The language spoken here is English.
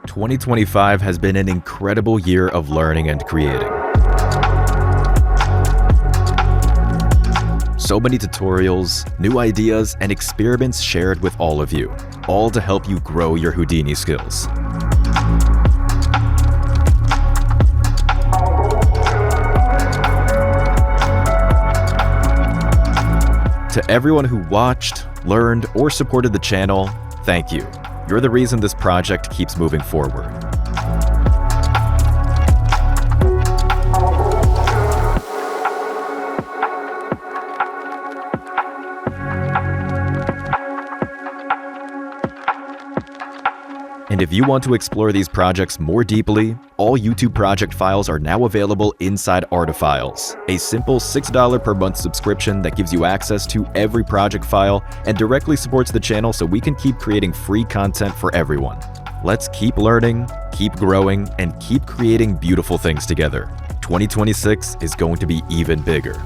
2025 has been an incredible year of learning and creating. So many tutorials, new ideas, and experiments shared with all of you, all to help you grow your Houdini skills. To everyone who watched, learned, or supported the channel, thank you. You're the reason this project keeps moving forward. And if you want to explore these projects more deeply, all YouTube project files are now available inside Artifiles, a simple $6 per month subscription that gives you access to every project file and directly supports the channel so we can keep creating free content for everyone. Let's keep learning, keep growing, and keep creating beautiful things together. 2026 is going to be even bigger.